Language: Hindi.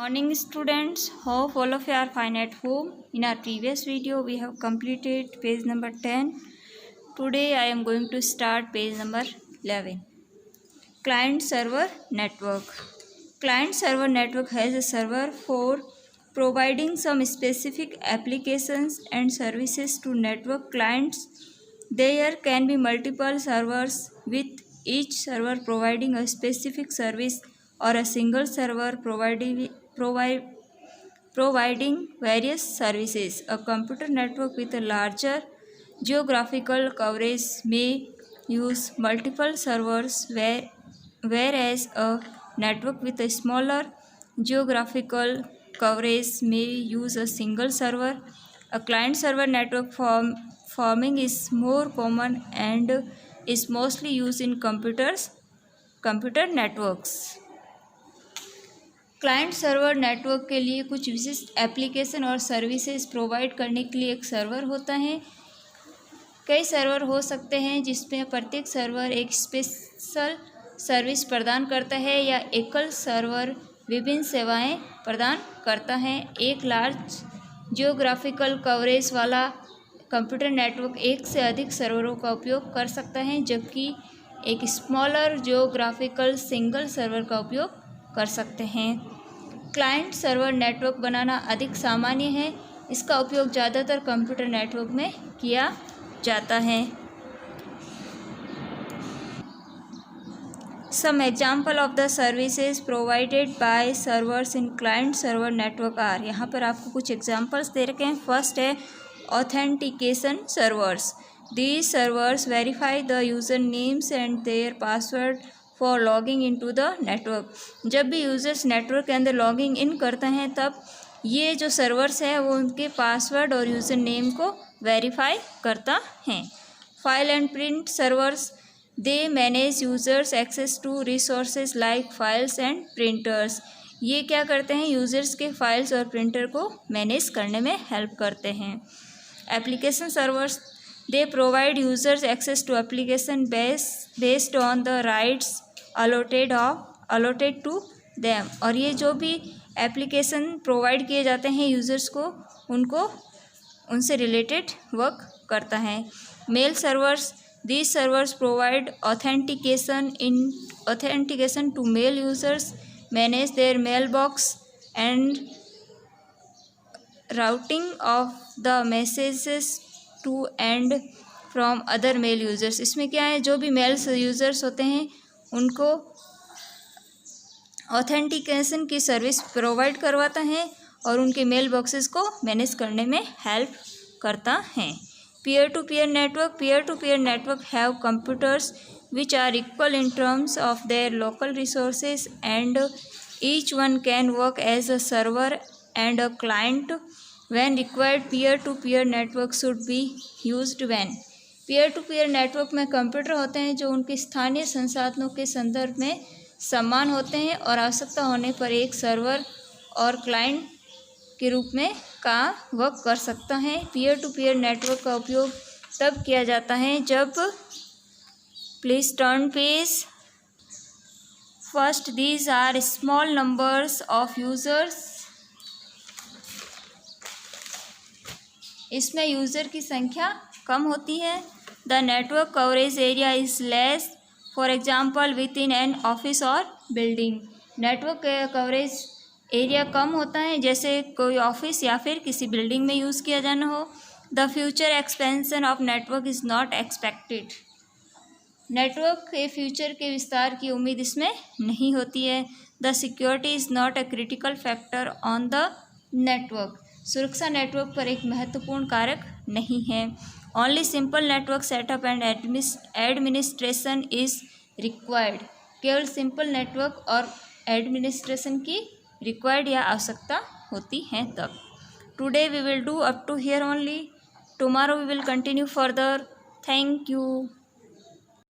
Morning students, hope all of you are fine at home. In our previous video we have completed page number 10. Today I am going to start page number 11. Client server network. Client server network has a server for providing some specific applications and services to network clients. There can be multiple servers with each server providing a specific service or a single server providing various services. A computer network with a larger geographical coverage may use multiple servers, whereas a network with a smaller geographical coverage may use a single server. A client-server network forming is more common and is mostly used in computer networks. Client server network के लिए कुछ विशिष्ट एप्लीकेशन और सर्विसेज प्रोवाइड करने के लिए एक सर्वर होता है। कई सर्वर हो सकते हैं जिसमें प्रत्येक सर्वर एक स्पेशल सर्विस प्रदान करता है या एकल सर्वर विभिन्न सेवाएं प्रदान करता है। एक लार्ज जियोग्राफिकल कवरेज वाला कंप्यूटर नेटवर्क एक से अधिक सर्वरों का उपयोग कर सकता है, जबकि एक स्मॉलर जियोग्राफिकल सिंगल सर्वर का उपयोग कर सकते हैं। क्लाइंट सर्वर नेटवर्क बनाना अधिक सामान्य है। इसका उपयोग ज़्यादातर कंप्यूटर नेटवर्क में किया जाता है। Some example of the services provided by servers in client server network are. यहाँ पर आपको कुछ एग्जाम्पल्स दे रखे हैं। फर्स्ट है authentication servers. These servers verify the user names and their password for logging in to the network. जब भी यूज़र्स नेटवर्क के अंदर लॉगिंग इन करते हैं तब ये जो सर्वर्स है वो उनके पासवर्ड और यूज़र नेम को वेरीफाई करता है। File and print servers, they manage users access to resources like files and printers. ये क्या करते हैं, यूज़र्स के फाइल्स और प्रिंटर को मैनेज करने में हेल्प करते हैं। Application servers, they provide users access to application based on the rights allotted to them. और ये जो भी एप्लीकेशन प्रोवाइड किए जाते हैं यूज़र्स को, उनको उनसे रिलेटेड वर्क करता है। Mail servers, these servers provide authentication to mail users, manage their mail box and routing of the messages to and from other mail users. इसमें क्या है, जो भी मेल यूज़र्स होते हैं उनको ऑथेंटिकेशन की सर्विस प्रोवाइड करवाता है और उनके मेल बॉक्सेस को मैनेज करने में हेल्प करता है। Peer to peer network have computers which are equal in terms of their local resources and each one can work as a server and a client when required. peer to peer network should be used when peer to peer network में कंप्यूटर होते हैं जो उनके स्थानीय संसाधनों के संदर्भ में समान होते हैं और आवश्यकता होने पर एक सर्वर और क्लाइंट के रूप में वर्क कर सकता है। पीयर टू पीयर नेटवर्क का उपयोग तब किया जाता है जब, please turn page first, these are small numbers of users. इसमें यूज़र की संख्या कम होती है। The network coverage area is less, for example within an office और बिल्डिंग। नेटवर्क कवरेज एरिया कम होता है जैसे कोई ऑफिस या फिर किसी बिल्डिंग में यूज़ किया जाना हो। The future expansion of network is not expected. Network के फ्यूचर के विस्तार की उम्मीद इसमें नहीं होती है। The security is not a critical factor on the network. सुरक्षा नेटवर्क पर एक महत्वपूर्ण कारक नहीं है। Only simple network setup and administration is required. केवल सिंपल नेटवर्क और एडमिनिस्ट्रेशन की रिक्वायर्ड या आवश्यकता होती है तब। Today we will do up to here only, tomorrow we will continue further. Thank you.